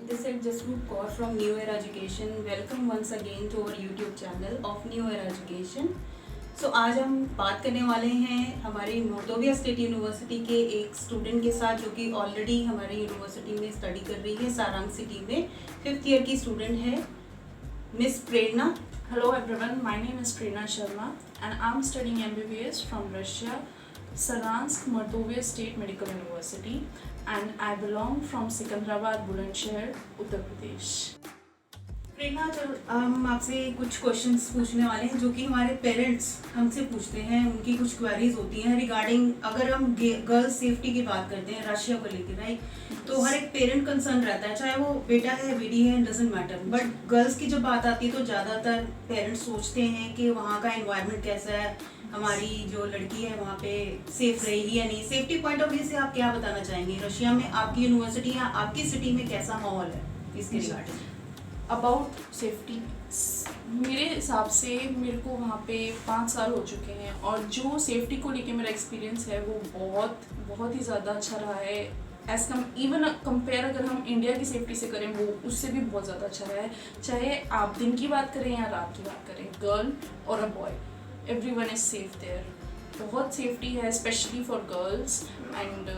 This is Jasmeet Kaur from New Era Education. Welcome once again to our YouTube channel of New Era Education. So आज हम बात करने वाले हैं हमारी मोर्दोविया स्टेट यूनिवर्सिटी के एक स्टूडेंट के साथ जो कि ऑलरेडी हमारी यूनिवर्सिटी में स्टडी कर रही है, सारंग सिटी में 5th ईयर की स्टूडेंट है, miss Prerna. Hello everyone, my name is Prerna Sharma and I'm studying MBBS from Russia, Saransk, Mordovia State Medical University, and I belong from Sikandrabad, Bulandshahr, Uttar Pradesh. प्रेरणा, हम आपसे कुछ questions पूछने वाले हैं जो कि हमारे पेरेंट्स हमसे पूछते हैं. उनकी कुछ क्वेरीज होती हैं रिगार्डिंग, अगर हम गर्ल्स सेफ्टी की बात करते हैं रशिया को लेकर, राइट, तो हर एक पेरेंट कंसर्न रहता है, चाहे वो बेटा है बेटी है, डजंट मैटर. बट गर्ल्स की जब बात आती है तो ज़्यादातर पेरेंट्स सोचते हैं कि वहाँ का एनवायरनमेंट कैसा है, हमारी जो लड़की है वहाँ पे सेफ रहेगी या नहीं. सेफ्टी पॉइंट ऑफ व्यू से आप क्या बताना चाहेंगे? रशिया में आपकी यूनिवर्सिटी या आपकी सिटी में कैसा माहौल है इसके रिगार्डिंग? अबाउट सेफ्टी, मेरे हिसाब से मेरे को वहाँ पे 5 साल हो चुके हैं और जो सेफ्टी को लेके मेरा एक्सपीरियंस है वो बहुत ही ज़्यादा अच्छा रहा है. इवन कंपेयर अगर हम इंडिया की सेफ्टी से करें वो उससे भी बहुत ज़्यादा अच्छा रहा है. चाहे आप दिन की बात करें या रात की बात करें, गर्ल और a boy, everyone is safe there. बहुत सेफ्टी है specially for girls and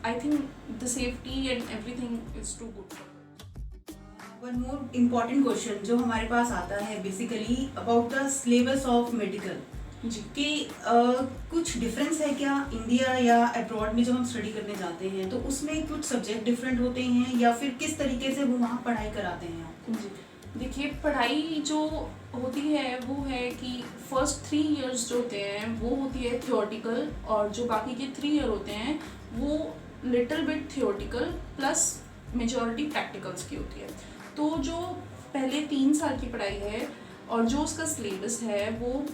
I think the safety and everything is too good for. One more important question जो हमारे पास आता है basically about the syllabus of medical, जी कि कुछ डिफरेंस है क्या इंडिया या अब्रॉड में जब हम स्टडी करने जाते हैं तो उसमें कुछ सब्जेक्ट डिफरेंट होते हैं या फिर किस तरीके से वो वहाँ पढ़ाई कराते हैं? जी देखिए, पढ़ाई जो होती है वो है कि फर्स्ट 3 इयर्स जो होते हैं वो होती है थियोरटिकल, और जो बाकी के 3 ईयर होते हैं वो little bit theoretical plus majority practicals की होती है. तो जो पहले 3 साल की पढ़ाई है और जो उसका सिलेबस है वो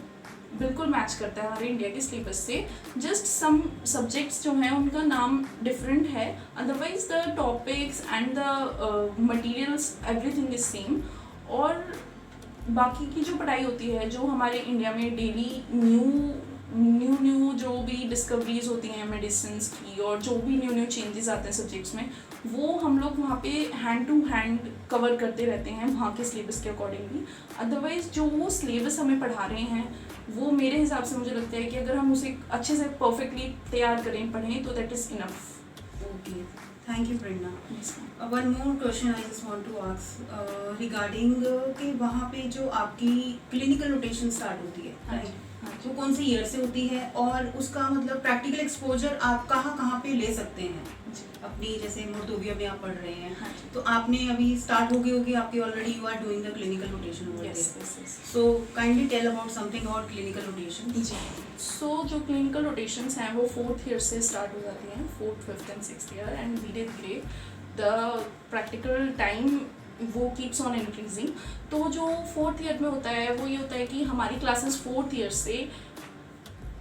बिल्कुल मैच करता है हमारे इंडिया के सिलेबस से. जस्ट सम सब्जेक्ट्स जो हैं उनका नाम डिफरेंट है, otherwise the topics and the materials everything is same. और बाकी की जो पढ़ाई होती है जो हमारे इंडिया में डेली न्यू जो भी डिस्कवरीज होती हैं मेडिसिन्स की और जो भी न्यू चेंजेस आते हैं सब्जेक्ट्स में, वो हम लोग वहाँ पे हैंड टू हैंड कवर करते रहते हैं वहाँ के सिलेबस के अकॉर्डिंगली. अदरवाइज जो वो सिलेबस हमें पढ़ा रहे हैं वो मेरे हिसाब से मुझे लगता है कि अगर हम उसे अच्छे से परफेक्टली तैयार करें, पढ़ें, तो that is enough. Okay, thank you Prerna. One more question I just want to ask regarding कि वहाँ पे जो आपकी क्लिनिकल रोटेशन स्टार्ट होती है, राइट, वो कौन से ईयर से होती है और उसका मतलब प्रैक्टिकल एक्सपोजर आप कहाँ पे ले सकते हैं अपनी, जैसे मोर्दोविया में आप पढ़ रहे हैं, तो आपने अभी स्टार्ट हो गई होगी आपकी already, you are doing the clinical rotation over there. So kindly tell about something about clinical rotation. जी, सो जो क्लिनिकल रोटेशंस हैं वो 4th ईयर से स्टार्ट हो जाती हैं, 4th, 5th and 6th year, and धीरे धीरे द प्रैक्टिकल टाइम वो कीप्स ऑन इंक्रीजिंग. तो जो 4th ईयर में होता है वो ये होता है कि हमारी क्लासेस 4th ईयर से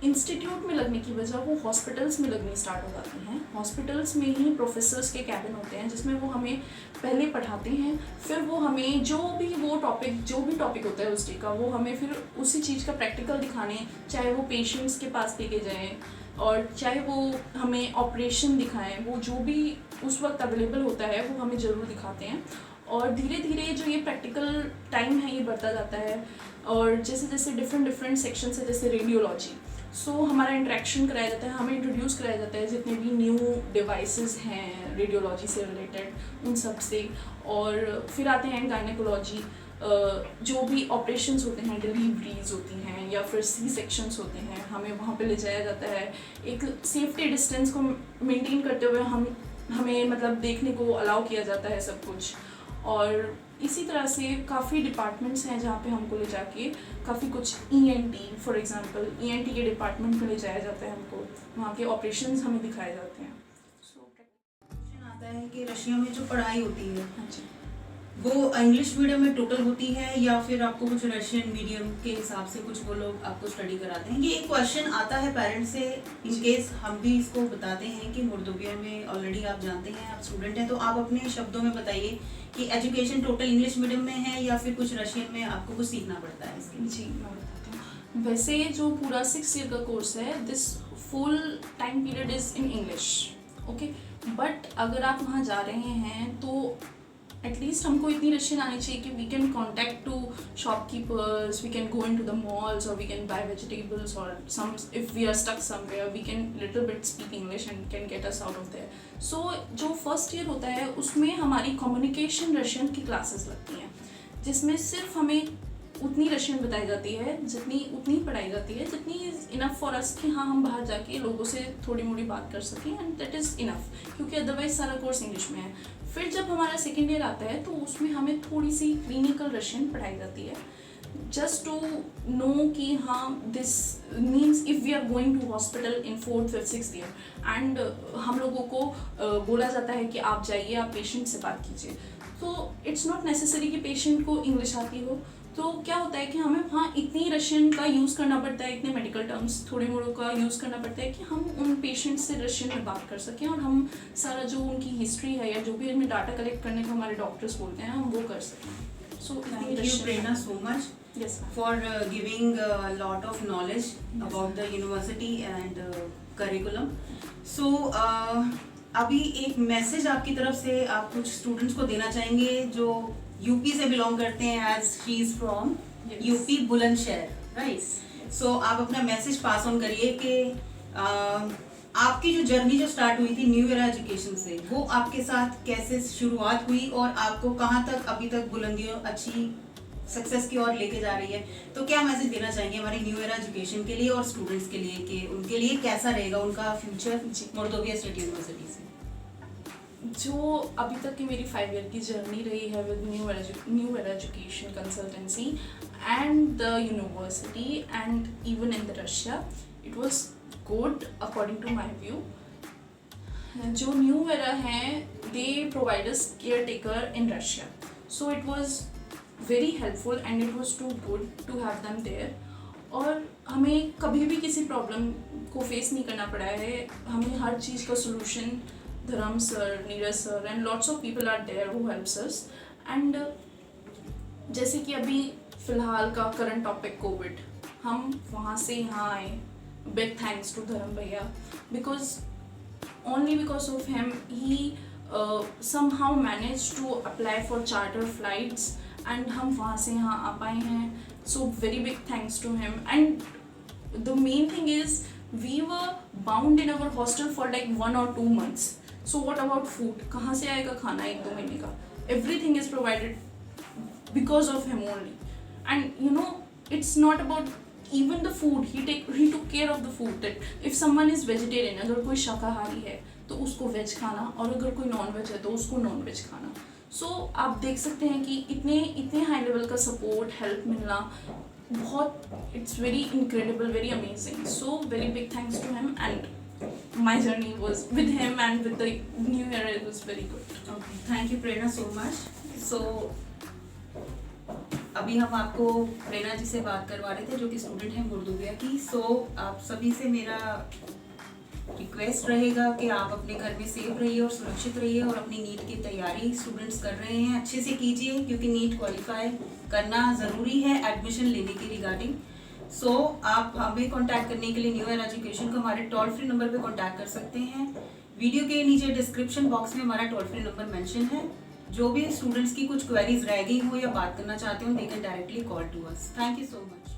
इंस्टीट्यूट में लगने की बजाय वो हॉस्पिटल्स में लगनी स्टार्ट हो जाती हैं. हॉस्पिटल्स में ही प्रोफेसर्स के कैबिन होते हैं जिसमें वो हमें पहले पढ़ाते हैं, फिर वो हमें जो भी टॉपिक होता है उस डे का वो हमें फिर उसी चीज़ का प्रैक्टिकल दिखाने, चाहे वो पेशेंट्स के पास लेके जाएँ और चाहे वो हमें ऑपरेशन दिखाएं, वो जो भी उस वक्त अवेलेबल होता है वो हमें ज़रूर दिखाते हैं. और धीरे धीरे जो ये प्रैक्टिकल टाइम है ये बढ़ता जाता है. और जैसे जैसे डिफरेंट सेक्शंस है, जैसे रेडियोलॉजी, सो हमारा इंटरेक्शन कराया जाता है, हमें इंट्रोड्यूस कराया जाता है जितने भी न्यू डिवाइसेस हैं रेडियोलॉजी से रिलेटेड उन सब से. और फिर आते हैं गायनेकोलॉजी, जो भी ऑपरेशंस होते हैं, डिलीवरीज होती हैं या फिर सी सेक्शंस होते हैं, हमें वहाँ पे ले जाया जाता है. एक सेफ्टी डिस्टेंस को मेंटेन करते हुए हमें मतलब देखने को अलाउ किया जाता है सब कुछ. और इसी तरह से काफ़ी डिपार्टमेंट्स हैं जहाँ पे हमको ले जाके काफ़ी कुछ ENT, फॉर एग्जांपल ENT के डिपार्टमेंट में ले जाया जाता है हमको, वहाँ के ऑपरेशंस हमें दिखाए जाते हैं. क्वेश्चन आता है कि रशिया में जो पढ़ाई होती है, हाँ जी, वो इंग्लिश मीडियम में टोटल होती है या फिर आपको कुछ रशियन मीडियम के हिसाब से कुछ वो लोग आपको स्टडी कराते हैं? ये एक क्वेश्चन आता है पेरेंट्स से, इन केस हम भी इसको बताते हैं कि मोर्दोविया में ऑलरेडी आप जानते हैं, आप स्टूडेंट हैं, तो आप अपने शब्दों में बताइए कि एजुकेशन टोटल इंग्लिश मीडियम में है या फिर कुछ रशियन में आपको कुछ सीखना पड़ता है इसके? जी मैं बताती हूँ. वैसे जो पूरा 6 ईयर का कोर्स है, this full time period is in English, okay. But अगर आप वहाँ जा रहे हैं तो एटलीस्ट हमको इतनी रशियन आनी चाहिए कि we can contact to shopkeepers, we can go into the malls और वी कैन बाय वेजिटेबल्स और some if we are stuck somewhere we can little bit speak English and can get us out of there. So जो first year होता है उसमें हमारी communication Russian की classes लगती हैं, जिसमें सिर्फ हमें उतनी रशियन बताई जाती है उतनी पढ़ाई जाती है जितनी इज़ इनफ फॉर अस कि हाँ हम बाहर जाके लोगों से थोड़ी मोड़ी बात कर सकें, एंड दैट इज़ इनफ, क्योंकि अदरवाइज सारा कोर्स इंग्लिश में है। फिर जब हमारा सेकेंड ईयर आता है तो उसमें हमें थोड़ी सी क्लिनिकल रशियन पढ़ाई जाती है, जस्ट टू नो कि हाँ this means if we are going to hospital in 4th, 5th, 6th year and हम लोगों को बोला जाता है कि आप जाइए, आप पेशेंट से बात कीजिए। तो इट्स नॉट नेसेसरी कि पेशेंट को इंग्लिश आती हो, तो क्या होता है कि हमें हाँ इतनी रशियन का यूज़ करना पड़ता है, इतने मेडिकल टर्म्स थोड़े मोड़ों का यूज़ करना पड़ता है कि हम उन पेशेंट से रशियन में बात कर सकें और हम सारा जो उनकी हिस्ट्री है या जो भी हमें डाटा कलेक्ट करने का हमारे डॉक्टर्स बोलते हैं हम वो कर सकें। सो Thank you Prerna so much yes ma'am. for giving a lot of knowledge about the university and curriculum. So अभी एक मैसेज आपकी तरफ से आप कुछ स्टूडेंट्स को देना चाहेंगे जो यूपी से बिलोंग करते हैं, as she is from UP Bulandshahr, right? So आप अपना मैसेज पास ऑन करिए कि आपकी जो जर्नी जो स्टार्ट हुई थी न्यू एरा एजुकेशन से, वो आपके साथ कैसे शुरुआत हुई और आपको कहाँ तक अभी तक बुलंदियों अच्छी सक्सेस की ओर लेके जा रही है। तो क्या मैसेज देना चाहेंगे हमारी न्यू एरा एजुकेशन के लिए और स्टूडेंट्स के लिए कि उनके लिए कैसा रहेगा उनका फ्यूचर मोर्दोविया स्टेट यूनिवर्सिटी से? जो अभी तक की मेरी 5 ईयर की जर्नी रही है with new era education consultancy and the university and even in the Russia, it was good according to my view. जो न्यू एरा है they provide us caretaker in Russia, so it was very helpful and it was too good to have them there. और हमें कभी भी किसी problem को face नहीं करना पड़ा है, हमें हर चीज़ का solution Dharm sir, Neeraj sir and lots of people are there who helps us. And जैसे कि अभी फ़िलहाल का करंट टॉपिक कोविड, हम वहाँ से यहाँ आए, बिग थैंक्स टू धर्म भैया, because only because of him he somehow managed to apply for charter flights and हम वहाँ से यहाँ आ पाए हैं, so very big thanks to him. And the main thing is we were bound in our hostel for like 1 or 2 months, so what about food? कहाँ से आएगा खाना 1-2 महीने का? Everything is provided because of him only. And you know it's not about even the food, he took care of the food, that if someone is vegetarian, अगर कोई शाकाहारी है तो उसको वेज खाना, और अगर कोई नॉन वेज है तो उसको नॉन वेज खाना। सो आप देख सकते हैं कि इतने हाई लेवल का सपोर्ट, हेल्प मिलना बहुत, it's very incredible, very amazing. So very big thanks to him and my journey was with him and with the new year, it was very good. Okay, thank you Prerna so much. So अभी हम आपको प्रेरणा जी से बात करवा रहे थे जो कि स्टूडेंट हैं मोर्दोविया की। सो आप सभी से मेरा रिक्वेस्ट रहेगा कि आप अपने घर में सेफ रहिए और सुरक्षित रहिए और अपनी नीट की तैयारी स्टूडेंट्स कर रहे हैं अच्छे से कीजिए, क्योंकि नीट क्वालिफाई करना ज़रूरी है एडमिशन लेने के रिगार्डिंग। सो आप हमें कांटेक्ट करने के लिए न्यू एरा एजुकेशन को हमारे टोल फ्री नंबर पे कांटेक्ट कर सकते हैं। वीडियो के नीचे डिस्क्रिप्शन बॉक्स में हमारा टोल फ्री नंबर मेंशन है। जो भी स्टूडेंट्स की कुछ क्वेरीज रह गई हो या बात करना चाहते हो, they can directly call to us. Thank you so much.